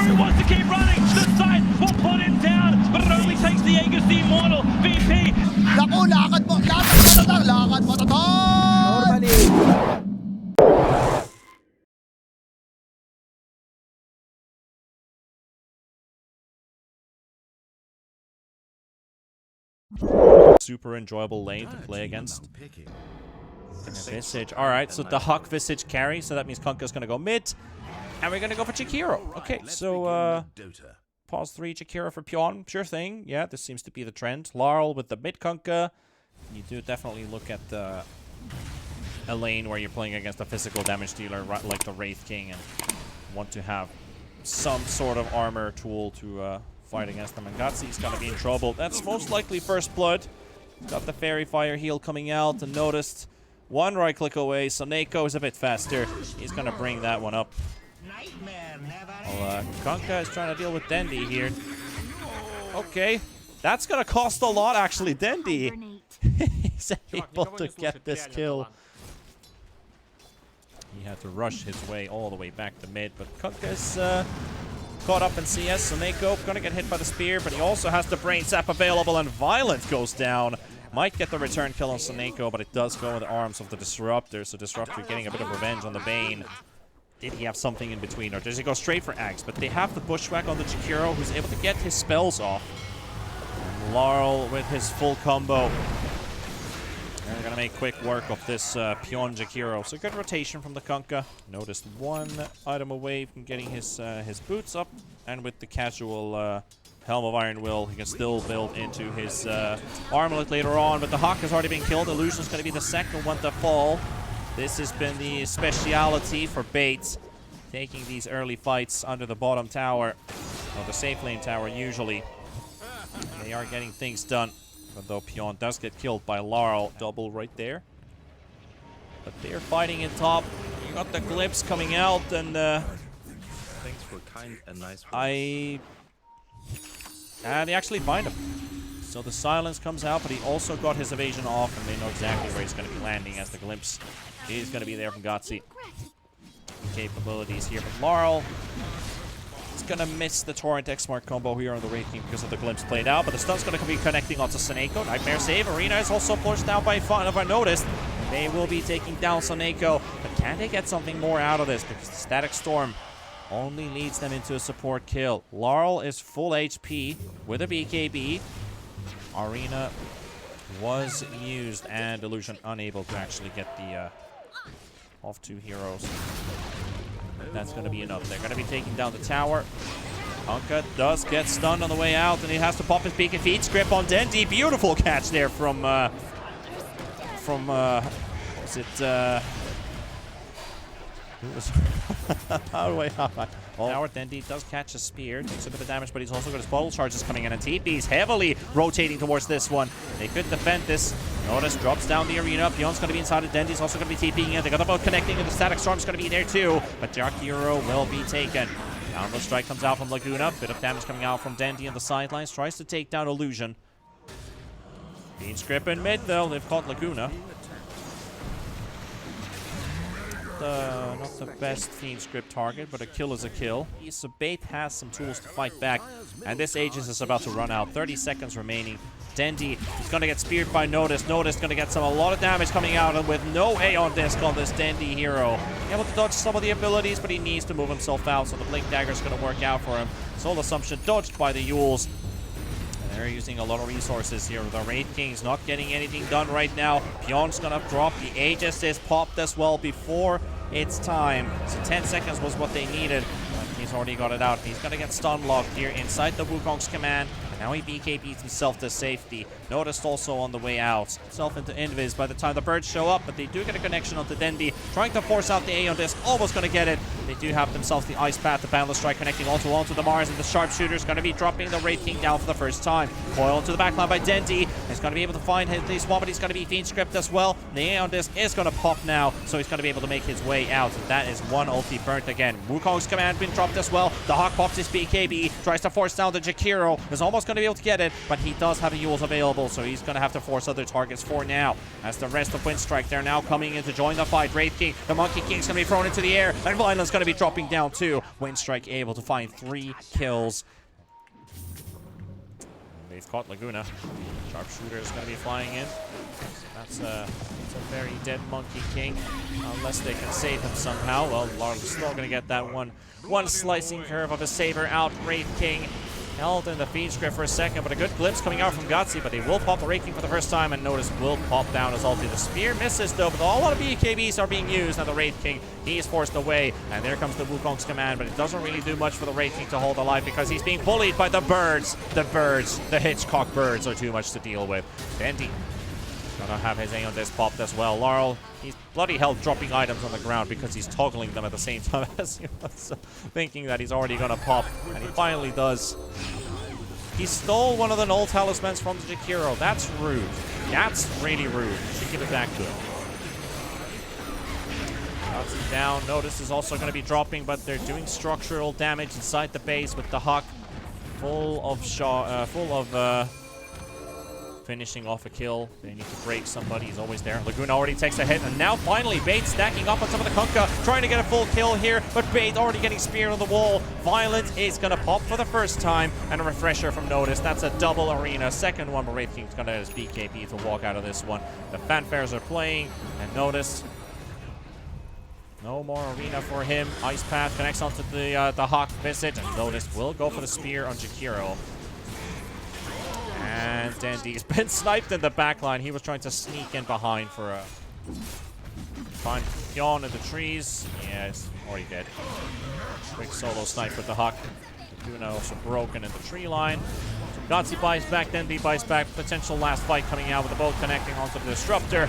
He wants to keep running. The side will put him down, but it only takes the Aegis Immortal. VP. Naku, lakad mo tatang, lakad mo tatang! Normally. Super enjoyable lane to play against. Visage. Alright, so the Huck Visage carry, so that means Kunkka's gonna go mid. And we're gonna go for Jakiro. Okay, so pause 3 Jakiro for Pion. Sure thing. Yeah, this seems to be the trend. Larl with the mid Kunkka. You do definitely look at a lane where you're playing against a physical damage dealer like the Wraith King and want to have some sort of armor tool to fight against them. And Gatsi's gonna be in trouble. That's most likely first blood. Got the Fairy Fire heal coming out and noticed one right click away. So Neko is a bit faster. He's gonna bring that one up. Well, Kunkka is trying to deal with Dendi here. Okay, that's gonna cost a lot actually. Dendi, he's able to get this kill. He had to rush his way all the way back to mid, but Kunkka's caught up in CS. So Neko gonna get hit by the spear, but he also has the brain sap available, and Violent goes down. Might get the return kill on Soneko, but it does go in the arms of the Disruptor. So Disruptor getting a bit of revenge on the Bane. Did he have something in between, or does he go straight for Axe? But they have the Bushwhack on the Jakiro, who's able to get his spells off. And Larl with his full combo. They're gonna make quick work of this Pion Jakiro. So good rotation from the Kunkka. Noticed one item away from getting his boots up, and with the casual Helm of Iron Will, he can still build into his armlet later on. But the Hawk has already been killed. Illusion's going to be the second one to fall. This has been the speciality for Bates, taking these early fights under the bottom tower, or the safe lane tower usually. They are getting things done. But though Pion does get killed by Larl, double right there. But they're fighting in top. You got the Glimpse coming out, and Thanks for kind and nice words. And they actually find him. So the silence comes out, but he also got his evasion off, and they know exactly where he's going to be landing as the Glimpse is going to be there from Gotzi. Capabilities here, but Larl is going to miss the Torrent X-Mark combo here on the Wraith King because of the Glimpse played out, but the stun's going to be connecting onto Soneko. Nightmare save. Arena is also pushed down by Fun, if I noticed. They will be taking down Soneko, but can they get something more out of this? Because the Static Storm only leads them into a support kill. Larl is full HP with a BKB. Arena was used, and Illusion unable to actually get the off two heroes. That's going to be enough. They're going to be taking down the tower. Kunkka does get stunned on the way out, and he has to pop his beacon feed script on Dendi. Beautiful catch there from was it who was oh wait, Tower Dendi does catch a spear, takes a bit of damage, but he's also got his bottle charges coming in, and TP's heavily rotating towards this one. They could defend this. Notice drops down the arena. Pion's going to be inside of Dendi's also going to be TPing in. They got the boat connecting, and the Static Storm's going to be there too. But Jakiro will be taken. Downward strike comes out from Laguna. Bit of damage coming out from Dendi on the sidelines. Tries to take down Illusion. Fiend Script in mid though. They've caught Laguna. Not the best Fiend Script target, but a kill is a kill. So Bait has some tools to fight back, and this Aegis is about to run out. 30 seconds remaining. Dendi is going to get speared by Notice. Notice going to get a lot of damage coming out, and with no Aeon Disc on this Dendi hero. Able to dodge some of the abilities, but he needs to move himself out, so the Blink Dagger is going to work out for him. Soul Assumption dodged by the Yules. They're using a lot of resources here. The Wraith King's not getting anything done right now. Pion's gonna drop. The Aegis is popped as well before it's time. So 10 seconds was what they needed. But he's already got it out. He's gonna get stun locked here inside the Wukong's command. And now he BKBs himself to safety. Noticed also on the way out. Self into Invis by the time the birds show up, but they do get a connection onto Dendi. Trying to force out the Aeon Disc. Almost gonna get it. They do have themselves the Ice Path, the Boundless Strike connecting onto the Mars, and the Sharpshooter's gonna be dropping the Wraith King down for the first time. Coil into the backline by Dendi. He's going to be able to find this one, but he's going to be Winstrike as well. The A on this is going to pop now, so he's going to be able to make his way out. That is one ulti burnt again. Wukong's command been dropped as well. The Hawk pops his BKB, tries to force down the Jakiro. Is almost going to be able to get it, but he does have a Yules available, so he's going to have to force other targets for now. As the rest of Winstrike, they're now coming in to join the fight. Wraith King, the Monkey King's going to be thrown into the air, and Violent's going to be dropping down too. Winstrike able to find 3 kills. They've caught Laguna. Sharpshooter is going to be flying in. That's a very dead Monkey King, unless they can save him somehow. Well, Larla's still going to get that one slicing curve of a saber out. Wraith King held in the Winstrike for a second, but a good glimpse coming out from Gutsy, but he will pop the Wraith King for the first time, and notice will pop down his ulti. The spear misses though, but a lot of BKBs are being used. Now the Wraith King, he is forced away, and there comes the Wukong's command, but it doesn't really do much for the Wraith King to hold alive because he's being bullied by the birds. The Hitchcock birds are too much to deal with. Bendy gonna have his A on this popped as well. Laurel, he's bloody hell dropping items on the ground because he's toggling them at the same time as he was thinking that he's already gonna pop, and he finally does. He stole one of the null talismans from the Jakiro. That's rude. That's really rude. You should give it back to him. Knocks him down. Notice is also going to be dropping, but they're doing structural damage inside the base with the Hawk full of finishing off a kill. They need to break somebody. He's always there. Laguna already takes a hit, and now finally Bait stacking up on some of the Kunkka, trying to get a full kill here, but Bait already getting speared on the wall. Violent is going to pop for the first time, and a refresher from Notice. That's a double arena. Second one, but Wraith King's going to have his BKB to walk out of this one. The fanfares are playing, and Notice, no more arena for him. Ice Path connects onto the Hawk visit, and Notice will go for the spear on Jakiro. And Dandy's been sniped in the backline. He was trying to sneak in behind for a find Yawn in the trees. Yeah, it's already dead. Quick solo snipe with the Hawk. Laguna also broken in the tree line. So Gutsy buys back, Dandy buys back. Potential last fight coming out with the boat connecting onto the Disruptor.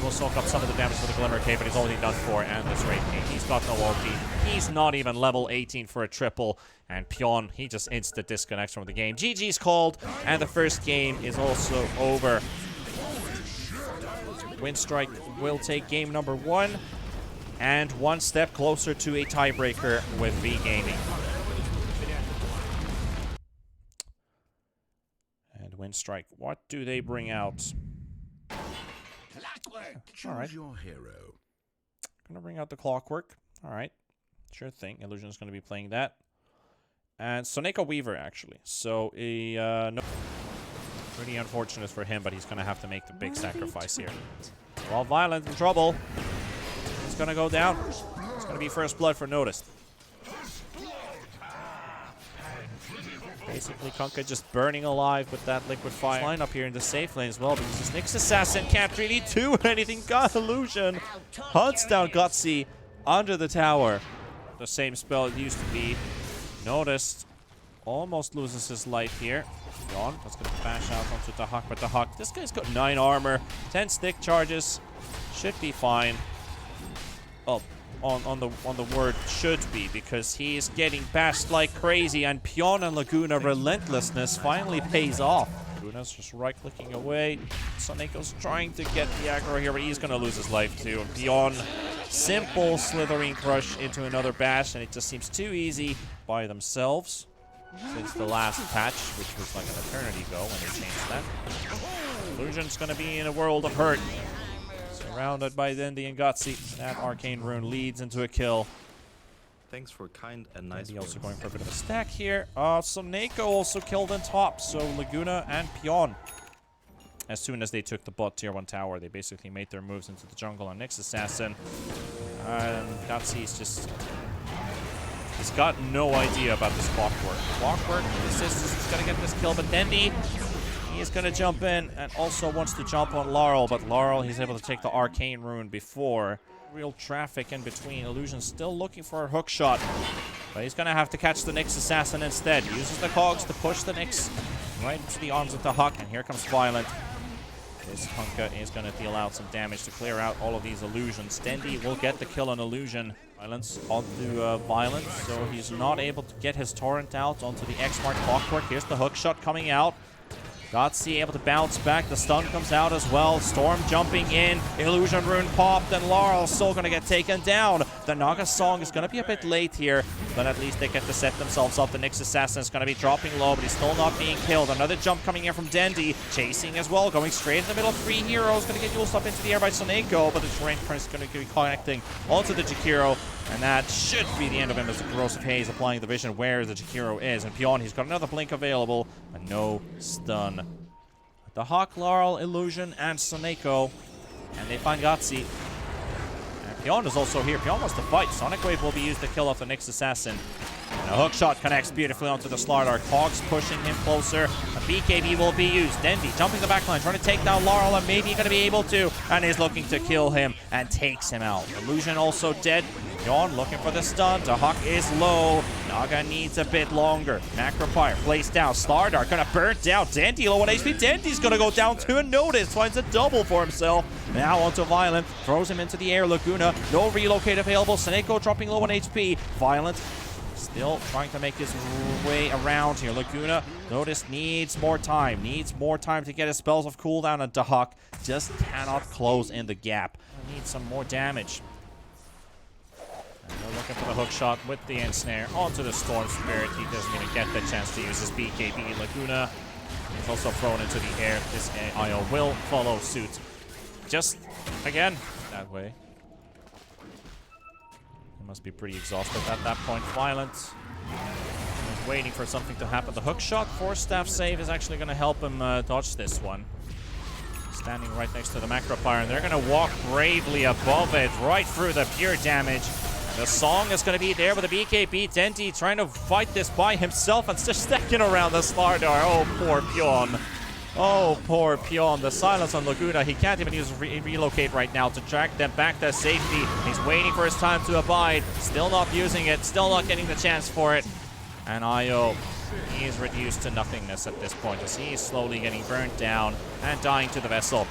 Will soak up some of the damage with the Glimmer Cape, but he's already done for. And this Wraith King, he's got no ulti. He's not even level 18 for a triple. And Pion, he just insta disconnects from the game. GG's called, and the first game is also over. Winstrike will take game number 1, and one step closer to a tiebreaker with V Gaming. And Winstrike, what do they bring out? Alright. Gonna bring out the Clockwork. Alright. Sure thing. Illusion's gonna be playing that. And Soneko Weaver, actually. So, no, pretty unfortunate for him, but he's gonna have to make the big sacrifice here. Well, Violent in trouble. He's gonna go down. It's gonna be first blood for Notice. Basically, Kunkka just burning alive with that liquid fire. Line up here in the safe lane as well, because this Nyx Assassin can't really do anything. Got Illusion. Hunts down Gutsy under the tower. The same spell it used to be. Noticed. Almost loses his life here. Gone. That's going to bash out onto the Hawk, but the Hawk, this guy's got 9 armor, 10 stick charges. Should be fine. Oh. On the word should be, because he is getting bashed like crazy, and Pion and Laguna relentlessness finally pays off. Laguna's just right-clicking away. Soneko's trying to get the aggro here, but he's gonna lose his life too. And Pion, simple slithering crush into another bash, and it just seems too easy by themselves since the last patch, which was like an eternity ago when they changed that. Illusion's gonna be in a world of hurt. Surrounded by Dandy and Gutsy. That arcane rune leads into a kill. Thanks for kind and nice. Dandy also going for a bit of a stack here. Soneko also killed on top. So Laguna and Pion, as soon as they took the bot tier 1 tower, they basically made their moves into the jungle on Nyx Assassin. And Gutsy's just... he's got no idea about this Clockwork. Clockwork, this is gonna get this kill, but Dandy, he's going to jump in and also wants to jump on Laurel, but Laurel, he's able to take the arcane rune before. Real traffic in between. Illusion still looking for a hook shot, but he's going to have to catch the Nyx Assassin instead. Uses the cogs to push the Nyx right into the arms of the Hawk, and here comes Violent. This Kunkka is going to deal out some damage to clear out all of these illusions. Dandy will get the kill on Illusion. Violence onto Violent, so he's not able to get his torrent out onto the X-Mark Clockwork. Here's the hook shot coming out. Gutsy able to bounce back. The stun comes out as well. Storm jumping in. Illusion Rune popped, and Laurel still going to get taken down. The Naga Song is going to be a bit late here, but at least they get to set themselves up. The Nyx Assassin is going to be dropping low, but he's still not being killed. Another jump coming in from Dendi. Chasing as well, going straight in the middle. 3 heroes going to get used up into the air by Soneko, but the Terrain Prince is going to be connecting onto the Jakiro, and that should be the end of him as the Corrosive Haze applying the vision where the Jakiro is. And Pion, he's got another blink available, but no stun. The Hawk, Laurel, Illusion, and Soneko, and they find Gutsy. And Pion is also here. Pion wants to fight. Sonic Wave will be used to kill off the Nyx Assassin. And a hook shot connects beautifully onto the Slardar. Cogs pushing him closer. A BKB will be used. Dendi jumping the backline, trying to take down Laurel, and maybe going to be able to, and is looking to kill him and takes him out. Illusion also dead. Pion looking for the stun. The Hawk is low. Naga needs a bit longer. Macropire placed down. Slardar gonna burn down. Dendi low on HP. Dendi's gonna go down to a notice. Finds a double for himself. Now onto Violent. Throws him into the air. Laguna. No relocate available. Soneko dropping low on HP. Violent still trying to make his way around here. Laguna, notice, needs more time. Needs more time to get his spells of cooldown, and Dahak just cannot close in the gap. Needs some more damage. And they're looking for the hook shot with the ensnare onto the Storm Spirit. He doesn't even get the chance to use his BKB. Laguna is also thrown into the air. This IO will follow suit. Just, again, that way. Must be pretty exhausted at that point. Violent is waiting for something to happen. The hook shot Force Staff save is actually going to help him dodge this one. Standing right next to the Macropire, and they're going to walk bravely above it, right through the pure damage. The Song is going to be there with the BKB. Dendi trying to fight this by himself and just stacking around the Slardar. Oh, poor Pion. Oh, poor Pion. The silence on Laguna. He can't even use relocate right now to track them back to safety. He's waiting for his time to abide. Still not using it. Still not getting the chance for it. And Io, he is reduced to nothingness at this point as he is slowly getting burnt down and dying to the vessel.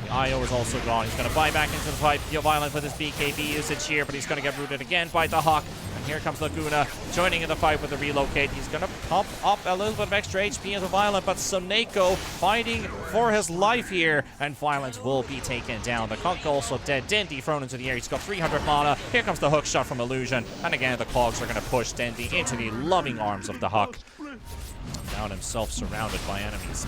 The Io is also gone. He's going to buy back into the fight. Violent with his BKB usage here, but he's going to get rooted again by the Hawk. And here comes Laguna joining in the fight with the relocate. He's going to pump up a little bit of extra HP into Violent, but Soneko fighting for his life here, and Violent will be taken down. The Conk also dead. Dendi thrown into the air. He's got 300 mana. Here comes the hook shot from Illusion. And again, the Cogs are going to push Dendi into the loving arms of the Hawk. Found himself surrounded by enemies.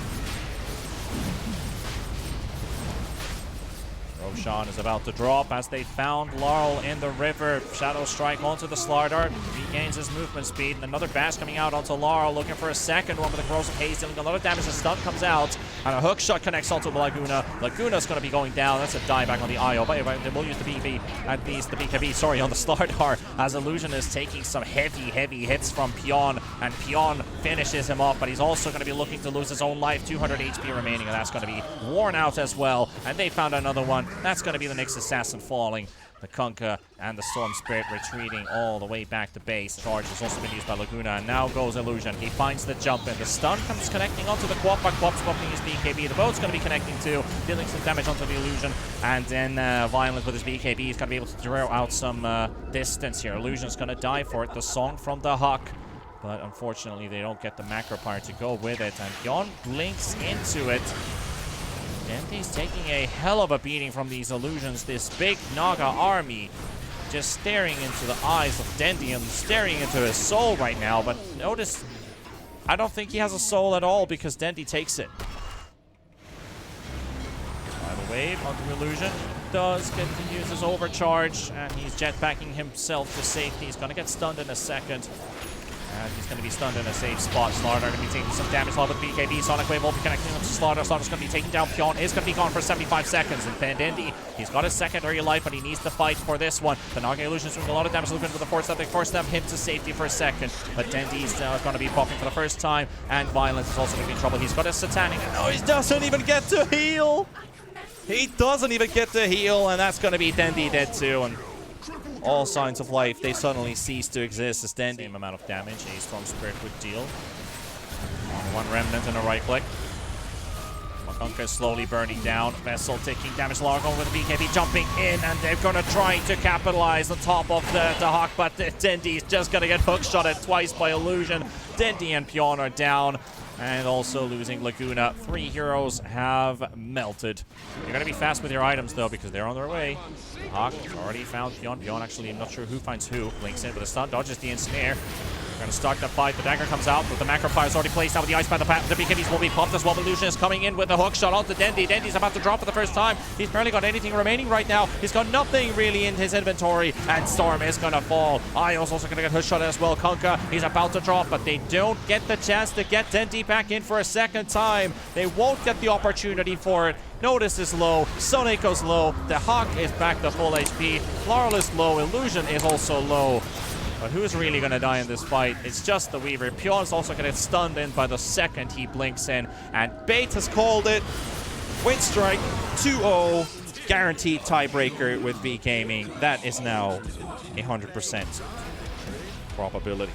Roshan is about to drop as they found Laurel in the river. Shadow Strike onto the Slardar. Regains his movement speed. And another bash coming out onto Laurel, looking for a second one with the Corrosive Haze, dealing a lot of damage. The stun comes out, and a hook shot connects onto Laguna. Laguna's going to be going down. That's a dieback on the IO. But they will use the BB, at least the BKB, sorry, on the Slardar, as Illusion is taking some heavy hits from Pion, and Pion finishes him off, but he's also going to be looking to lose his own life. 200 HP remaining, and that's going to be worn out as well. And they found another one. That's going to be the Nyx Assassin falling. The Kunkka and the Storm Spirit retreating all the way back to base. Charge has also been used by Laguna, and now goes Illusion. He finds the jump in. The stun comes connecting onto the Quap, but Quap's swapping his BKB. The boat's going to be connecting too, dealing some damage onto the Illusion. And then Violent with his BKB is going to be able to draw out some distance here. Illusion's going to die for it. The Song from the Hawk. But unfortunately, they don't get the Macropire to go with it. And Pion blinks into it. Dendi's taking a hell of a beating from these Illusions. This big Naga army just staring into the eyes of Dendi and staring into his soul right now. But notice, I don't think he has a soul at all because Dendi takes it. By the wave onto Illusion. Does get to use his overcharge, and he's jetpacking himself to safety. He's going to get stunned in a second. And he's going to be stunned in a safe spot. Slardar going to be taking some damage with BKB. Sonic Wave will be connecting him to Slardar. Slardar's going to be taking down Pion. Is going to be gone for 75 seconds. And Dendi, he's got his secondary life, but he needs to fight for this one. The Naga Illusion's doing a lot of damage. Looking for the force step. They force them him to safety for a second. But Dendi's going to be popping for the first time. And Violence is also going to be in trouble. He's got his Satanic. No, he doesn't even get to heal. He doesn't even get to heal. And that's going to be Dendi dead too. And all signs of life, they suddenly cease to exist as Dendi. Same amount of damage a Storm Spirit would deal. One Remnant and a right click. Makunka is slowly burning down. Vessel taking damage. Largo with the BKB jumping in, and they're going to try to capitalize on top of the Hawk, but Dendi is just going to get hook shotted twice by Illusion. Dendi and Pion are down. And also losing Laguna. 3 heroes have melted. You're going to be fast with your items, though, because they're on their way. Hawk already found Beyond. Beyond, actually, I'm not sure who finds who. Blinks in with a stun, dodges the ensnare. Going to start the fight. The dagger comes out, but the macro fire is already placed out with the ice pad. The BKBs will be popped as well. Illusion is coming in with a hook shot onto Dendy. Dendy's about to drop for the first time. He's barely got anything remaining right now. He's got nothing really in his inventory, and Storm is going to fall. Io's also going to get hook shot as well. Kunkka, he's about to drop, but they don't get the chance to get Dendy back in for a second time. They won't get the opportunity for it. Notice is low, Sonic goes low, the Hawk is back to full HP, Laurel is low, Illusion is also low. But who's really going to die in this fight? It's just the Weaver. Pion's also going to get stunned in by the second he blinks in. And Bait has called it. Winstrike 2-0. Guaranteed tiebreaker with V Gaming. That is now 100% probability.